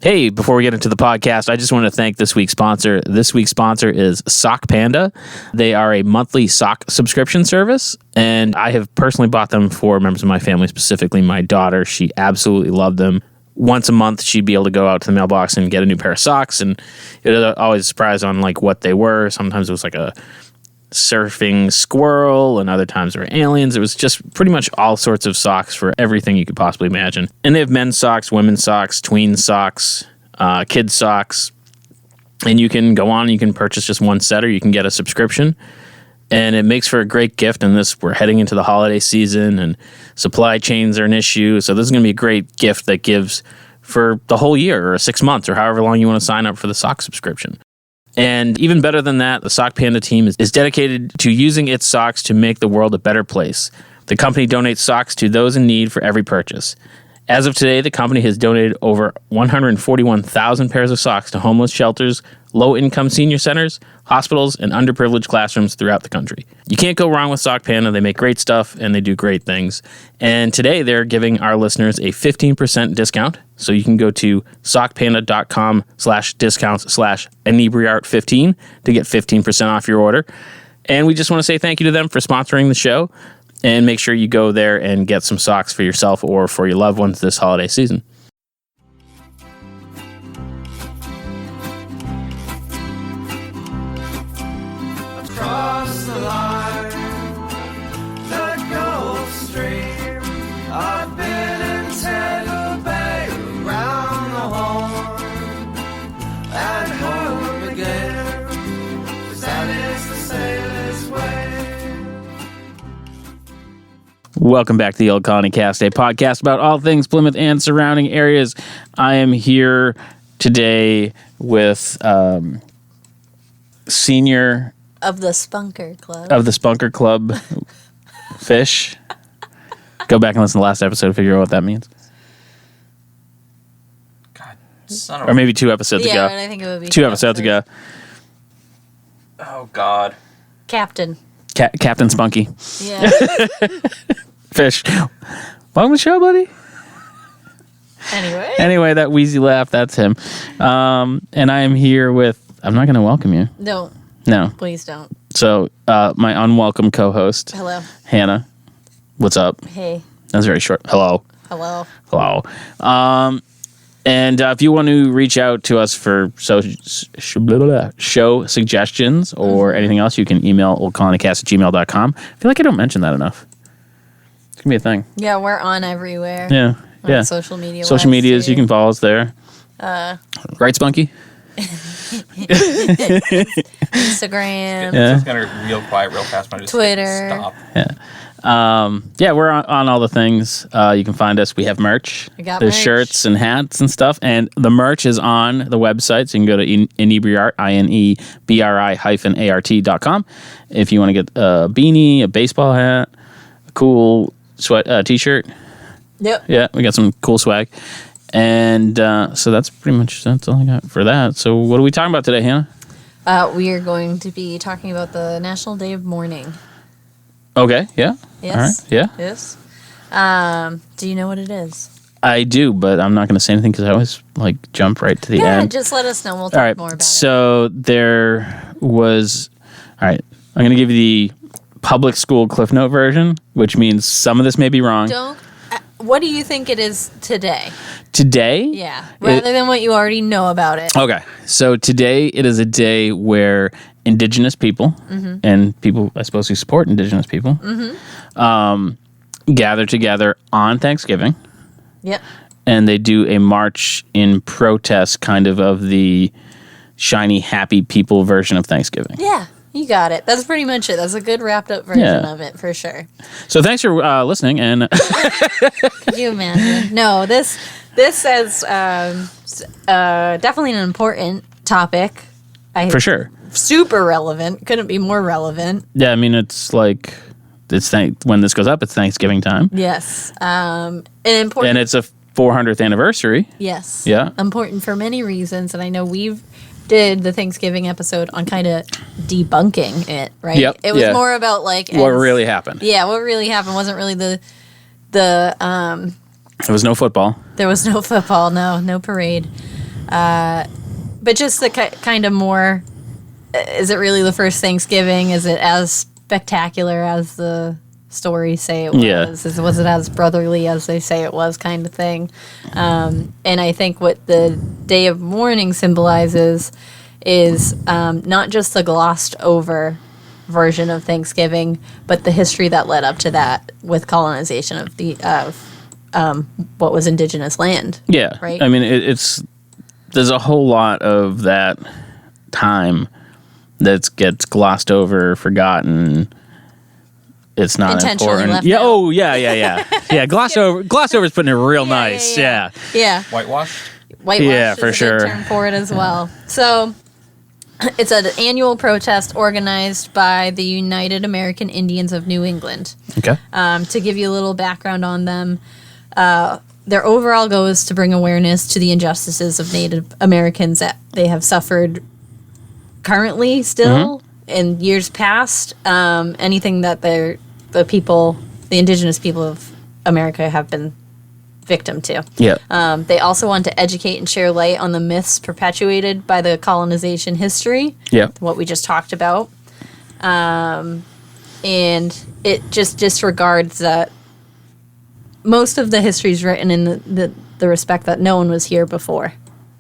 Hey, before we get into the podcast, I just want to thank this week's sponsor. This week's sponsor is Sock Panda. They are a monthly sock subscription service, and I have personally bought them for members of my family, specifically my daughter. She absolutely loved them. Once a month, she'd be able to go out to the mailbox and get a new pair of socks, and it was always a surprise on like what they were. Sometimes it was like a surfing squirrel, and other times there were aliens. It was just pretty much all sorts of socks for everything you could possibly imagine. And they have men's socks, women's socks, tween socks, kids socks, and you can go on and you can purchase just one set, or you can get a subscription, and it makes for a great gift. And we're heading into the holiday season, and supply chains are an issue, so this is going to be a great gift that gives for the whole year or 6 months or however long you want to sign up for the sock subscription. And even better than that, the Sock Panda team is dedicated to using its socks to make the world a better place. The company donates socks to those in need for every purchase. As of today, the company has donated over 141,000 pairs of socks to homeless shelters, low-income senior centers, hospitals, and underprivileged classrooms throughout the country. You can't go wrong with Sock Panda. They make great stuff, and they do great things. And today, they're giving our listeners a 15% discount. So you can go to sockpanda.com/discounts/Inebri-art15 to get 15% off your order. And we just want to say thank you to them for sponsoring the show. And make sure you go there and get some socks for yourself or for your loved ones this holiday season. Across the line, the Gulf Stream, I've been in Tampa Bay, around the horn, and home again, 'cause that is the sailor's way. Welcome back to the Old Colony Cast, a podcast about all things Plymouth and surrounding areas. I am here today with senior of the Spunker Club. Fish. Go back and listen to the last episode to figure out what that means. God, son of Or maybe 2 episodes ago. Yeah, I think it would be 2 episodes ago. Oh, God. Captain. Captain Spunky. Yeah. Fish. Welcome to the show, buddy. Anyway, that wheezy laugh, that's him. And I am here with, I'm not going to welcome you. Don't. No. Please don't. So, my unwelcome co-host. Hello. Hanna. What's up? Hey. That was very short. Hello. Hello. And if you want to reach out to us for show suggestions or anything else, you can email oldcolonycast@gmail.com. I feel like I don't mention that enough. It's going to be a thing. Yeah, we're on everywhere. Yeah. On social media. Social medias, you can follow us there. Right, Spunky? Instagram. Yeah. It's going to real quiet, real fast. When I just Twitter. Stop. Yeah, we're on all the things. You can find us. We have merch. There's merch. shirts and hats and stuff. And the merch is on the website. So you can go to Inebri-art, INEBRI-ART.com. If you want to get a beanie, a baseball hat, a cool t-shirt. Yep. Yeah, we got some cool swag. And so that's all I got for that. So what are we talking about today, Hanna? We are going to be talking about the National Day of Mourning. Okay, yeah. Yes. All right, yeah. Yes. Do you know what it is? I do, but I'm not going to say anything because I always jump right to the Yeah, end. just let us know. We'll talk All right, more about it. so there was... All right, I'm going to give you the public school Cliff Note version, which means some of this may be wrong. What do you think it is today? Today? Yeah, rather than what you already know about it. Okay, so today it is a day where Indigenous people and people, I suppose, who support Indigenous people gather together on Thanksgiving. Yep. And they do a march in protest kind of the shiny, happy people version of Thanksgiving. Yeah, you got it. That's pretty much it. That's a good wrapped up version of it, for sure. So thanks for listening. And Could you imagine? No, this is definitely an important topic. for sure. Super relevant. Couldn't be more relevant. Yeah, I mean, it's when this goes up, it's Thanksgiving time. Yes. An important. And it's a 400th anniversary. Yes. Yeah. Important for many reasons, and I know we've did the Thanksgiving episode on kind of debunking it, right? Yep. It was more about what really happened. Yeah, what really happened wasn't really the There was no football. There was no football, no parade. But just the kind of more, is it really the first Thanksgiving? Is it as spectacular as the stories say it was? Yeah. Was it as brotherly as they say it was, kind of thing? And I think what the Day of Mourning symbolizes is not just the glossed over version of Thanksgiving, but the history that led up to that with colonization of what was indigenous land. Yeah. Right? I mean, there's a whole lot of that time that gets glossed over, forgotten. It's not Intentionally important. left Yeah. out. Oh, yeah. Yeah. Gloss over is putting it real nice. Yeah. Yeah. Whitewashed? Whitewash Yeah, is for a good sure. term for it as well. So it's an annual protest organized by the United American Indians of New England. Okay. To give you a little background on them, their overall goal is to bring awareness to the injustices of Native Americans that they have suffered currently still in years past. Anything that the indigenous people of America have been victim to. Yeah. They also want to educate and share light on the myths perpetuated by the colonization history, Yeah. what we just talked about. And it just disregards that most of the history is written in the respect that no one was here before,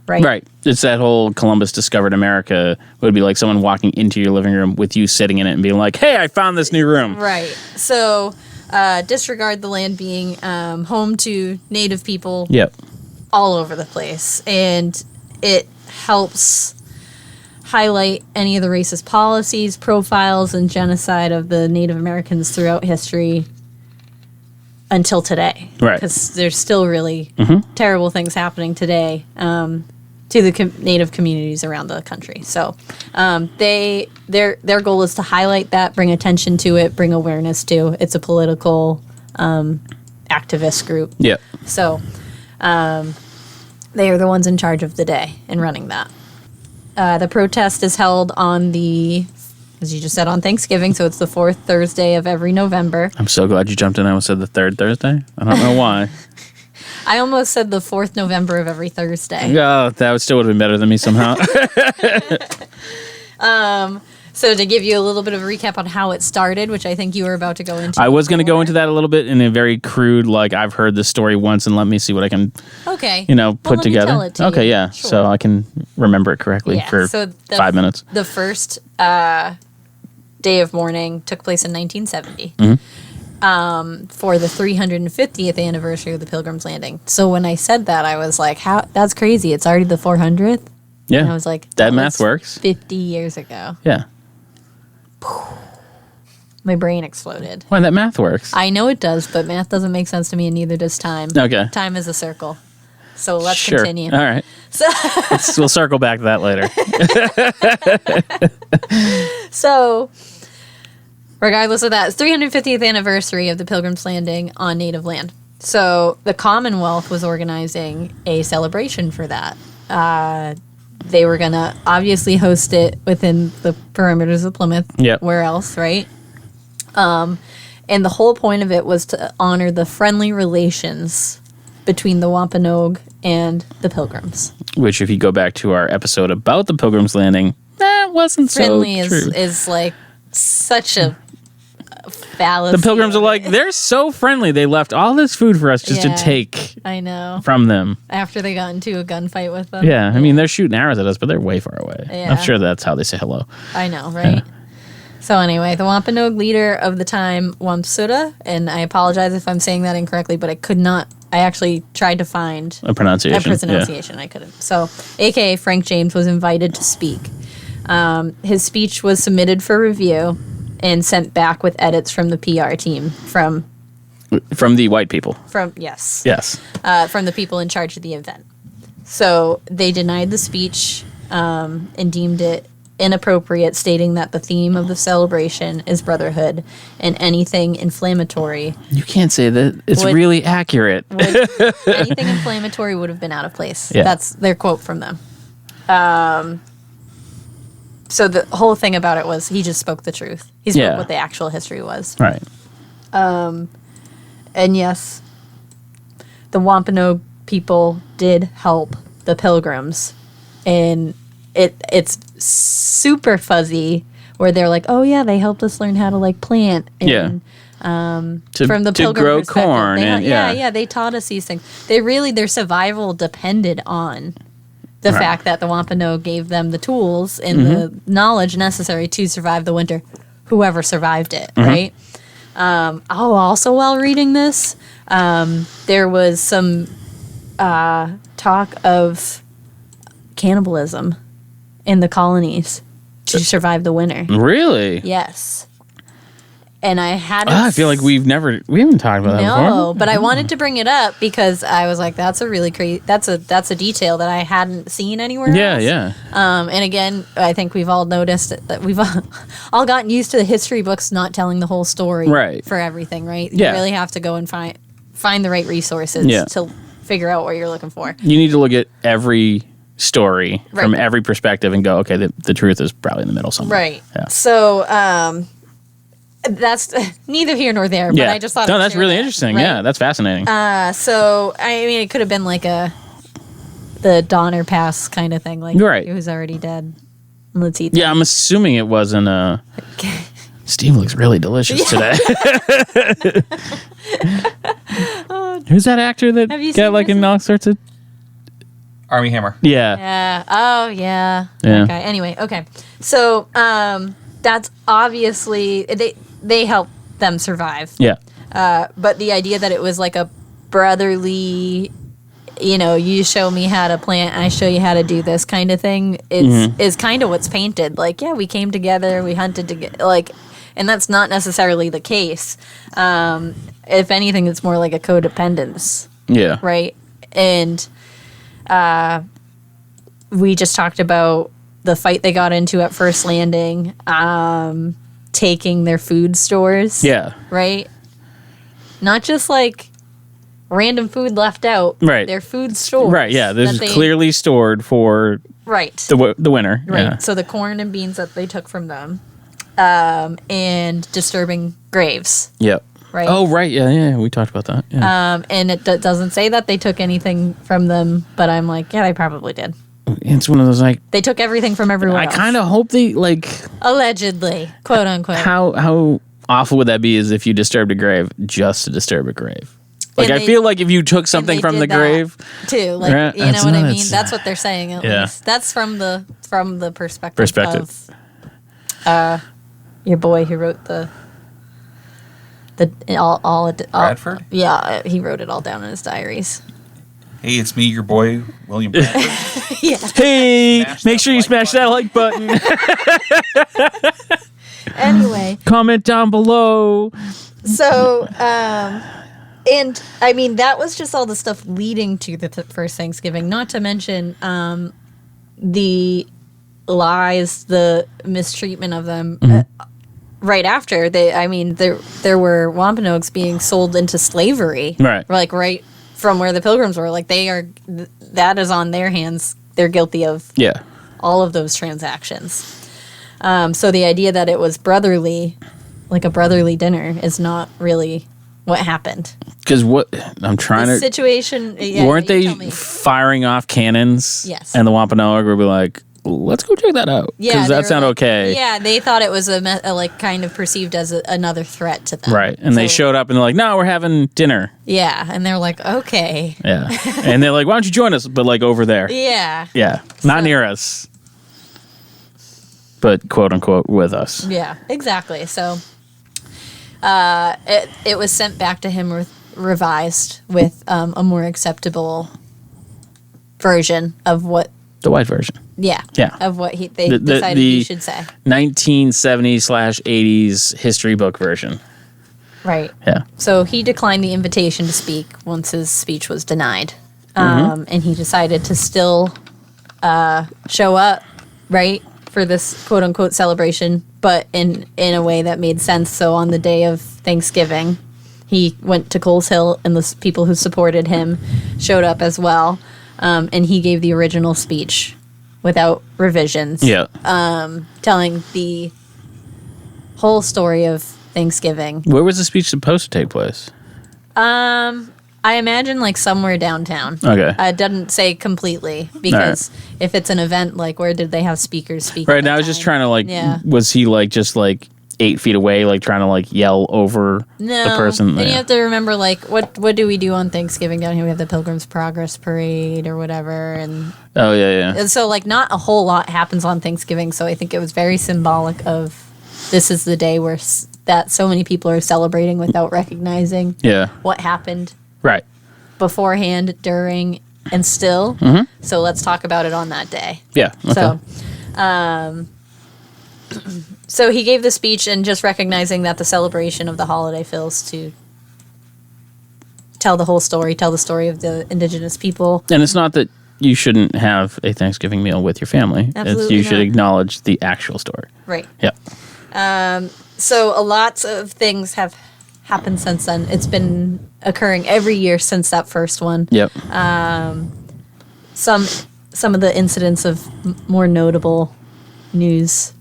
right? Right. It's that whole Columbus discovered America would be like someone walking into your living room with you sitting in it and being like, hey, I found this new room. Right. So disregard the land being home to Native people Yep. all over the place. And it helps highlight any of the racist policies, profiles, and genocide of the Native Americans throughout history until today. Right. Because there's still really terrible things happening today to the Native communities around the country. So their goal is to highlight that, bring attention to it, bring awareness to. It's a political activist group. Yep. So they are the ones in charge of the day and running that. The protest is held on as you just said, on Thanksgiving, so it's the fourth Thursday of every November. I'm so glad you jumped in. I almost said the third Thursday. I don't know why. I almost said the fourth November of every Thursday. Oh, that still would have been better than me somehow. So to give you a little bit of a recap on how it started, which I think you were about to go into. I was going to go into that a little bit in a very crude, like, I've heard this story once and let me see what I can, Okay. put Well, let me together. tell it to Okay, you. yeah. Sure. So I can remember it correctly Yeah, for so 5 minutes. The first Day of Mourning took place in 1970 for the 350th anniversary of the Pilgrims Landing. So when I said that, I was like, "How? That's crazy! It's already the 400th." Yeah. And I was like, that "Oh, math it's works. 50 years ago." Yeah. My brain exploded. Well, that math works. I know it does, but math doesn't make sense to me, and neither does time. Okay. Time is a circle. So let's Sure. continue. All right. So, We'll circle back to that later. so, regardless of that, it's 350th anniversary of the Pilgrims Landing on Native land. So the Commonwealth was organizing a celebration for that. They were going to obviously host it within the perimeters of Plymouth. Yep. Where else, right? And the whole point of it was to honor the friendly relations between the Wampanoag and the Pilgrims. Which, if you go back to our episode about the Pilgrims Landing, that wasn't Friendly so true. is like such a fallacy. The Pilgrims are like, they're so friendly. They left all this food for us just Yeah. to take I know. from them. After they got into a gunfight with them. Yeah, I mean, they're shooting arrows at us, but they're way far away. Yeah. I'm sure that's how they say hello. I know, right? So anyway, the Wampanoag leader of the time, Wamsuta, and I apologize if I'm saying that incorrectly, but I could not. I actually tried to find A pronunciation. a pronunciation. I couldn't. So, AKA Frank James was invited to speak. His speech was submitted for review and sent back with edits from the PR team from From the white people. yes. Yes. From the people in charge of the event. So they denied the speech and deemed it inappropriate, stating that the theme of the celebration is brotherhood and anything inflammatory. You can't say that. It's Would- really accurate. Anything inflammatory would have been out of place. Yeah. That's their quote from them. So the whole thing about it was he just spoke the truth. He spoke Yeah. what the actual history was. Right. And yes, the Wampanoag people did help the Pilgrims and it's super fuzzy. Where they're like, oh yeah, they helped us learn how to like plant. And, from the Pilgrim grow perspective. corn. They taught us these things. Their survival depended on the fact that the Wampanoag gave them the tools and the knowledge necessary to survive the winter, whoever survived it, right? Also while reading this, there was some talk of cannibalism in the colonies to survive the winter. Really? Yes. And I hadn't. I feel like we haven't talked about that before. No, but I wanted to bring it up because I was like, that's a really crazy. That's a detail that I hadn't seen anywhere else. Yeah. And again, I think we've all noticed that we've all gotten used to the history books not telling the whole story for everything, right? Yeah. You really have to go and find the right resources to figure out what you're looking for. You need to look at every story from every perspective and go, okay, the truth is probably in the middle somewhere. Right. Yeah. So, that's neither here nor there, but I just thought that's really interesting. Right? Yeah, that's fascinating. So I mean, it could have been like the Donner Pass kind of thing, like he was already dead. Let's eat. Yeah, I'm assuming it wasn't a. Steve looks really delicious today. Who's that actor that got like in all sorts of Army Hammer. Yeah. Yeah. Oh yeah. Yeah. Okay. Anyway. Okay. So that's obviously they helped them survive. Yeah. But the idea that it was like a brotherly, you show me how to plant, I show you how to do this kind of thing is kind of what's painted. Like, yeah, we came together, we hunted together, like, and that's not necessarily the case. If anything, it's more like a codependence. Yeah. Right. And we just talked about the fight they got into at First Landing, taking their food stores. Yeah. Right? Not just like random food left out. Right. Their food stores. Right, yeah. This is clearly stored for the winter. Right. Yeah. So the corn and beans that they took from them, and disturbing graves. Yep. Right. Oh, right. Yeah. We talked about that. Yeah. And it doesn't say that they took anything from them, but I'm like, yeah, they probably did. It's one of those like they took everything from everywhere else. I kind of hope they like allegedly, quote unquote. How awful would that be? Is if you disturbed a grave just to disturb a grave? Like I feel like if you took something from the grave too, like right? you know what I mean. That's what they're saying. At least that's from the perspective of your boy who wrote the all Bradford. Yeah, he wrote it all down in his diaries. Hey, it's me, your boy, William Bradford. Yeah. Hey, make sure you smash that like button. Anyway. Comment down below. So, and I mean, that was just all the stuff leading to the first Thanksgiving, not to mention the lies, the mistreatment of them. Right after, there were Wampanoags being sold into slavery. Right. Right from where the Pilgrims were. Like, that is on their hands. They're guilty of all of those transactions. So the idea that it was brotherly, like a brotherly dinner, is not really what happened. Because I'm trying the to... situation... weren't they firing off cannons? Yes. And the Wampanoag would be like, let's go check that out. Because that sounds okay. Yeah, they thought it was like kind of perceived as another threat to them. Right. And they showed up and they're like, no, we're having dinner. Yeah. And they're like, okay. Yeah. And they're like, why don't you join us? But like over there. Yeah. Yeah. Not near us. But quote unquote with us. Yeah, exactly. So it was sent back to him revised with a more acceptable version of what... The white version. Yeah. Yeah. Of what they decided he should say. 1970s/80s history book version. Right. Yeah. So he declined the invitation to speak once his speech was denied. And he decided to still show up, right, for this quote-unquote celebration, but in a way that made sense. So on the day of Thanksgiving, he went to Coles Hill, and the people who supported him showed up as well. And he gave the original speech without revisions. Yeah. Telling the whole story of Thanksgiving. Where was the speech supposed to take place? I imagine like somewhere downtown. Okay. It doesn't say completely because if it's an event, like where did they have speakers speak? Right now, I was just trying to like. Yeah. Was he like just like 8 feet away, like trying to like yell over No, the person? and you have to remember, like, what do we do on Thanksgiving down here? We have the Pilgrims Progress Parade or whatever, and Oh yeah. so like not a whole lot happens on Thanksgiving. So I think it was very symbolic of this is the day where that so many people are celebrating without recognizing Yeah. what happened Right. beforehand, during, and still. Mm-hmm. So let's talk about it on that day. Yeah. Okay. So he gave the speech and just recognizing that the celebration of the holiday fails to tell the whole story, tell the story of the indigenous people. And it's not that you shouldn't have a Thanksgiving meal with your family. Absolutely You should not. acknowledge the actual story. Right. Yep. So a lot of things have happened since then. It's been occurring every year since that first one. Yep. Some of the incidents of more notable news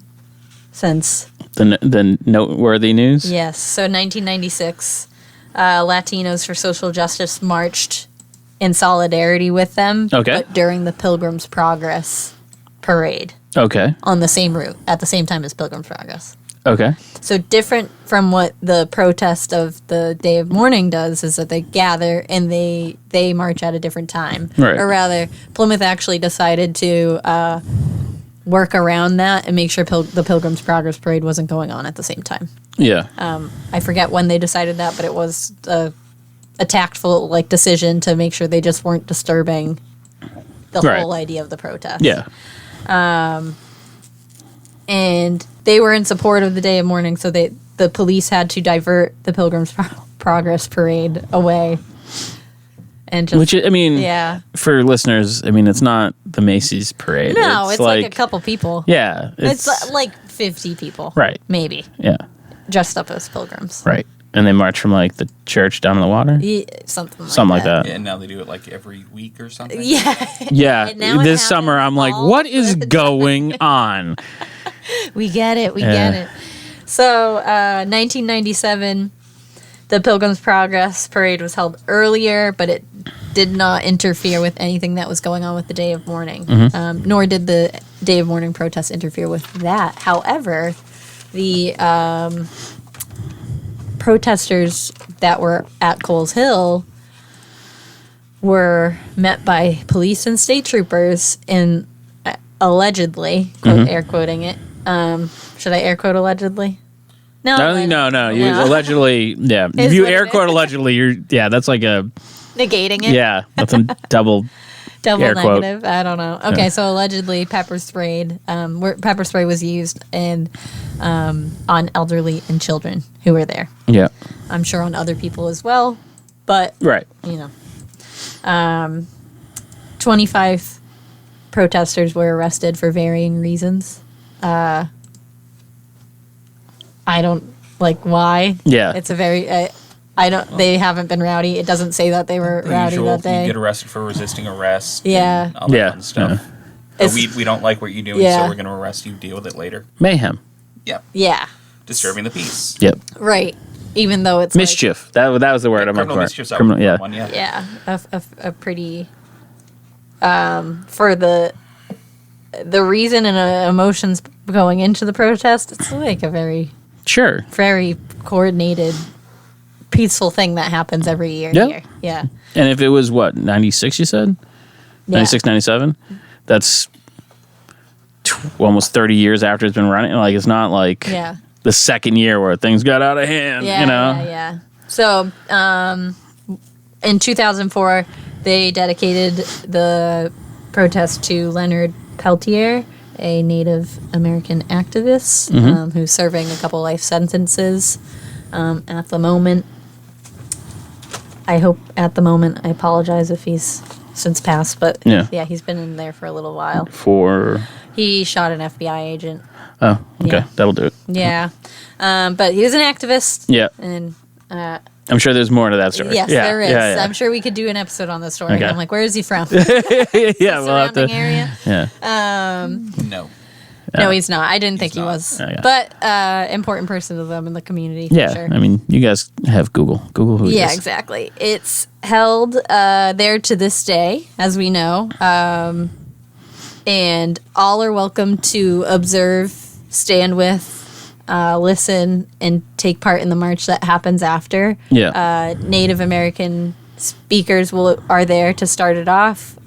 since. The noteworthy news. Yes. So 1996, Latinos for Social Justice marched in solidarity with them. Okay. But during the Pilgrims Progress parade Okay. on the same route at the same time as Pilgrims Progress. Okay. So different from what the protest of the Day of Mourning does is that they gather and they march at a different time. Right. Or rather, Plymouth actually decided to work around that and make sure the Pilgrims Progress Parade wasn't going on at the same time. Yeah. I forget when they decided that, but it was a tactful decision to make sure they just weren't disturbing the Right. whole idea of the protest. Yeah. And they were in support of the Day of Mourning, so the police had to divert the Pilgrims Progress Parade away. And just, Which I mean, yeah. for listeners, I mean, it's not the Macy's parade. No, it's like a couple people. Yeah. It's like 50 people. Right. Maybe. Yeah. Dressed up as pilgrims. Right. And they march from like the church down in the water. Yeah, something Something like that. Yeah, and now they do it like every week or something. Yeah. Yeah. And now it This summer, happens I'm like, all what is the going on? We get it. We Yeah. get it. So, 1997, the Pilgrims Progress Parade was held earlier, but it did not interfere with anything that was going on with the Day of Mourning. Nor did the Day of Mourning protest interfere with that. However, the protesters that were at Coles Hill were met by police and state troopers and allegedly, air quoting it. Should I air quote allegedly? No. You allegedly, yeah. If Is you what air it quote is. allegedly, that's like a, Negating it. yeah, that's a double. Double air quote. negative. I don't know. Okay, Yeah. so allegedly pepper sprayed. Pepper spray was used on elderly and children who were there. Yeah. I'm sure on other people as well, but Right. 25 protesters were arrested for varying reasons. I don't like why. Yeah. It's a very. I don't. They haven't been rowdy. It doesn't say that they were The rowdy usual, that day. you get arrested for resisting arrest. Yeah. And all that Yeah. fun stuff. It's- We don't like what you're doing, Yeah. so we're going to arrest you. Deal with it later. Mayhem. Yeah. Yeah. Disturbing the peace. Yep. Right. Even though it's Mischief. That was the word I'm looking Criminal for. mischief's always Criminal, a yeah. fun one, yeah. Like, yeah, a pretty for the reason and emotions going into the protest. It's like a very Sure. coordinated, peaceful thing that happens every year. Yeah. Here. Yeah. And if it was what, 96 you said? Yeah. 96, 97? That's almost 30 years after it's been running. Like, it's not like Yeah. the second year where things got out of hand, Yeah, you know? yeah. So, in 2004, they dedicated the protest to Leonard Peltier, a Native American activist who's serving a couple life sentences at the moment. I apologize if he's since passed, but Yeah. he's been in there for a little while. For, He shot an FBI agent. oh, okay. Yeah. That'll do it. Yeah. But he was an activist. Yeah. And I'm sure there's more to that story. yes, yeah. there is. Yeah, yeah. I'm sure we could do an episode on this story. Okay. I'm like, where is he from? yeah, we'll have Surrounding to. area. Yeah. No. No, he's not. I didn't think he not. was. Yeah. But important person to them in the community, for Yeah, sure. I mean, you guys have Google. Google who he Yeah, is. exactly. It's held there to this day, as we know. And all are welcome to observe, stand with, listen, and take part in the march that happens after. Yeah. Native American speakers are there to start it off.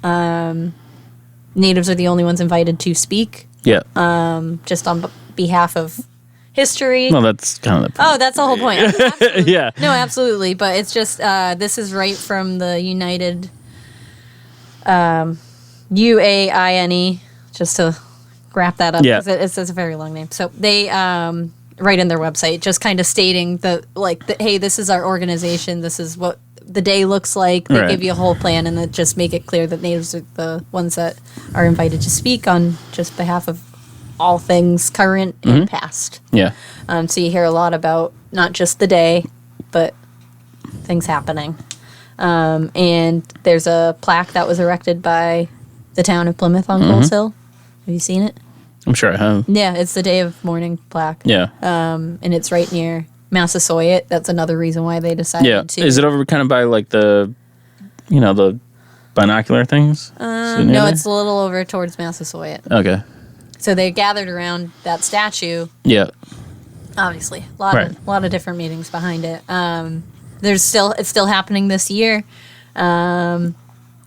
Natives are the only ones invited to speak, Yeah. just on behalf of history. Well, that's kind of the Oh, that's the whole point. Absolutely. yeah. No, absolutely. But it's just, this is right from the United, UAINE, just to wrap that up. Yeah. 'Cause it's a very long name. So they, write in their website, just kind of stating hey, this is our organization. This is what the day looks like. They Right. give you a whole plan and then just make it clear that natives are the ones that are invited to speak on just behalf of all things current and past. Yeah. So you hear a lot about not just the day, but things happening. And there's a plaque that was erected by the town of Plymouth on Coles Hill. Have you seen it? I'm sure I have. Yeah, it's the Day of Mourning plaque. Yeah. And it's right near Massasoit. That's another reason why they decided Yeah. to. Is it over kind of by like the binocular things? No, it's a little over towards Massasoit. Okay. So they gathered around that statue. Yeah. Obviously, a Right. lot of different meetings behind it. It's still happening this year.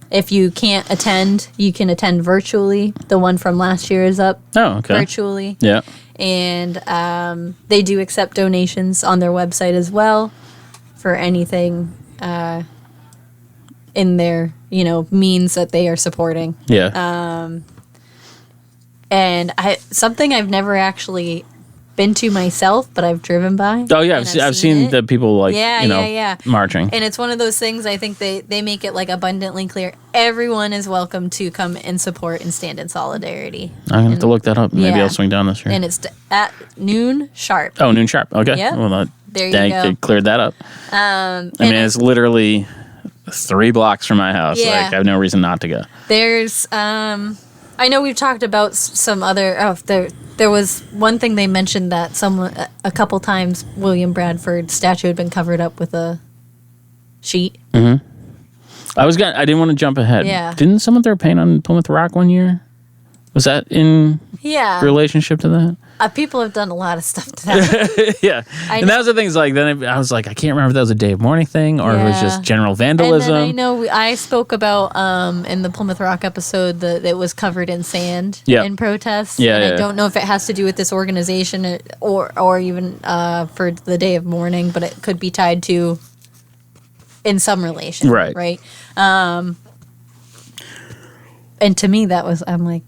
If you can't attend, you can attend virtually. The one from last year is up Oh, okay. virtually, Yeah. and they do accept donations on their website as well for anything in their means that they are supporting. Yeah. And something I've never actually been to myself, but I've driven by. oh yeah, and I've seen it. the people Yeah. marching. And it's one of those things, I think they make it like abundantly clear. Everyone is welcome to come and support and stand in solidarity. I'm gonna have to look that up. Maybe yeah. I'll swing down this year. And it's at noon sharp. Oh, noon sharp. Okay. Yep. Well, There you thank go. they cleared that up. I mean, it's literally 3 blocks from my house. Yeah. Like, I have no reason not to go. There's, I know we've talked about some other, there was one thing they mentioned that a couple times William Bradford's statue had been covered up with a sheet. I didn't want to jump ahead. Yeah. Didn't someone throw paint on Plymouth Rock one year? Was that in Yeah. relationship to that? People have done a lot of stuff to that. Yeah. I And that was the thing. Is like then I was like, I can't remember if that was a Day of Mourning thing or if it was Yeah. just general And vandalism. then I know I spoke about in the Plymouth Rock episode that it was covered in sand Yeah. in protest. Yeah, and yeah. I don't know if it has to do with this organization or even for the Day of Mourning, but it could be tied to in some relation. Right. Right. And to me, that was I'm like,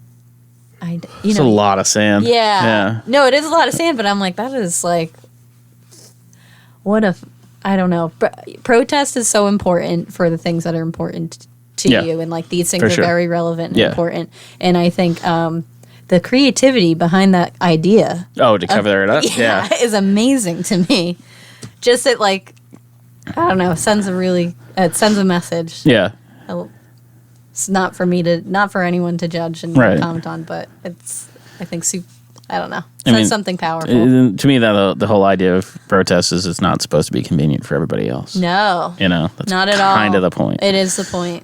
It's a lot of sand. Yeah. Yeah. No, it is a lot of sand, but I'm like, that is like, what if, I don't know. Protest is so important for the things that are important to Yeah. you. And like these things For are sure. very relevant and Yeah. important. And I think the creativity behind that idea Oh, to cover it up? Yeah. is amazing to me. Just it like, I don't know, it sends a message. Yeah. It's not for anyone to judge and Right. comment on, but it's, I think, I don't know. I Says mean, something powerful. To me, the whole idea of protest is it's not supposed to be convenient for everybody else. No, That's not at all. kind of the point. It is the point.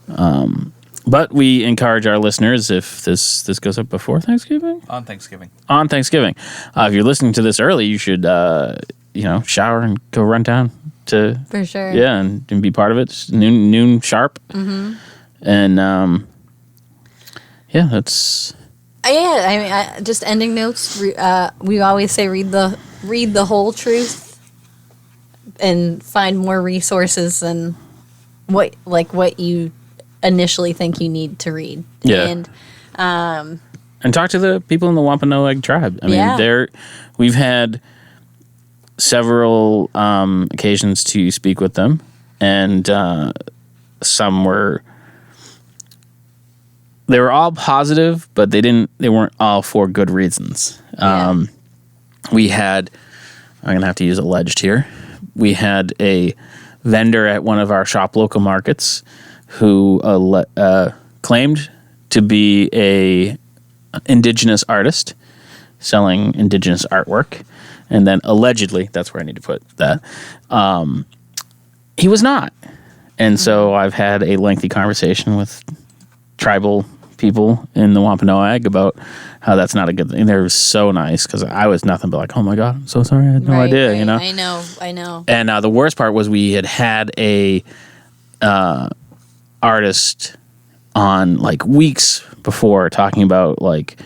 But we encourage our listeners, if this goes up before Thanksgiving, On Thanksgiving. if you're listening to this early, you should shower and go run down to For sure. and be part of it. It's noon sharp. Mm-hmm. And that's Yeah, I mean, just ending notes. We always say read the whole truth and find more resources than what you initially think you need to read. Yeah. And talk to the people in the Wampanoag tribe. I mean, Yeah. we've had several occasions to speak with them, and some were. They were all positive, but they weren't all for good reasons. Yeah. We had, I'm going to have to use alleged here. We had a vendor at one of our shop local markets who claimed to be a indigenous artist selling indigenous artwork. And then allegedly, that's where I need to put that, he was not. And so I've had a lengthy conversation with tribal people in the Wampanoag about how that's not a good thing. They're so nice because I was nothing but like, oh my God, I'm so sorry. I had no idea, you know? I know. And the worst part was we had a artist on like weeks before talking about like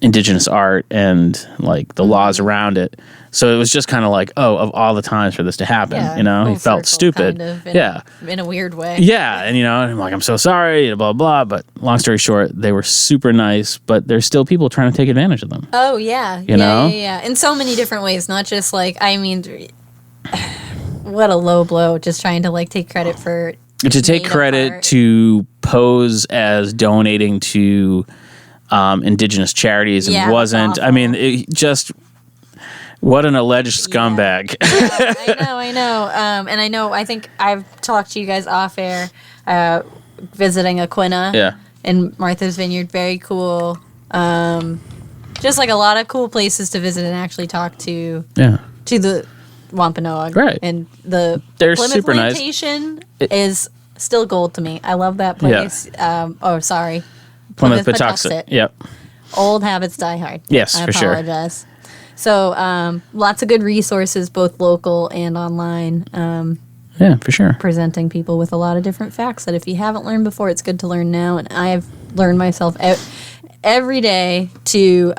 indigenous art and like the laws around it. So it was just kind of like, oh, of all the times for this to happen, you know, he felt stupid. In a weird way. Yeah. And, you know, I'm like, I'm so sorry, blah, blah. But long story short, they were super nice, but there's still people trying to take advantage of them. Oh, yeah. You know? Yeah. In so many different ways, not just like, I mean, what a low blow, just trying to like take credit for. To take credit art. To pose as donating to indigenous charities and wasn't. I mean, it just. What an alleged scumbag. I know. And I know, I think I've talked to you guys off air, visiting Aquina. Yeah. In Martha's Vineyard. Very cool. Just like a lot of cool places to visit and actually talk to. Yeah. To the Wampanoag. Right. And the They're Plymouth super Plantation is still gold to me. I love that place. Yeah. Sorry. Plymouth Patuxet. Yep. Old habits die hard. Yes, for sure. I apologize. So lots of good resources, both local and online. Yeah, for sure. Presenting people with a lot of different facts that if you haven't learned before, it's good to learn now. And I have learned myself every day to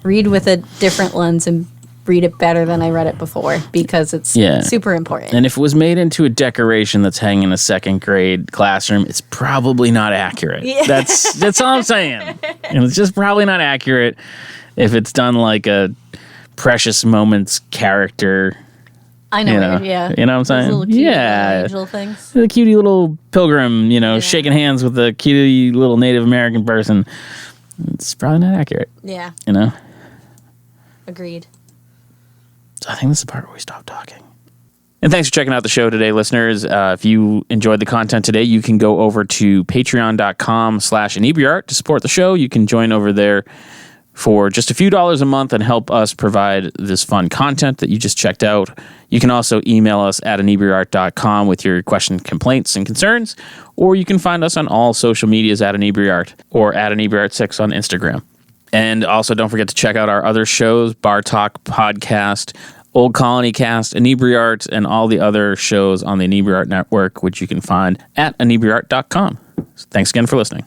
read with a different lens and read it better than I read it before because it's super important. And if it was made into a decoration that's hanging in a second grade classroom, it's probably not accurate. Yeah. That's all I'm saying. And it's just probably not accurate. If it's done like a Precious Moments character. I know, yeah. You know what I'm saying? Those little cute little angel things. The cutie little pilgrim, shaking hands with a cutie little Native American person. It's probably not accurate. Yeah. You know? Agreed. So I think this is the part where we stop talking. And thanks for checking out the show today, listeners. If you enjoyed the content today, you can go over to patreon.com/Inebri-art to support the show. You can join over there for just a few dollars a month and help us provide this fun content that you just checked out. You can also email us at Inebri-art.com with your questions, complaints, and concerns, or you can find us on all social medias at Inebri-art or at Inebri-art6 on Instagram. And also don't forget to check out our other shows, Bar Talk Podcast, Old Colony Cast, Inebri-art, and all the other shows on the Inebri-art Network, which you can find at Inebri-art.com. So thanks again for listening.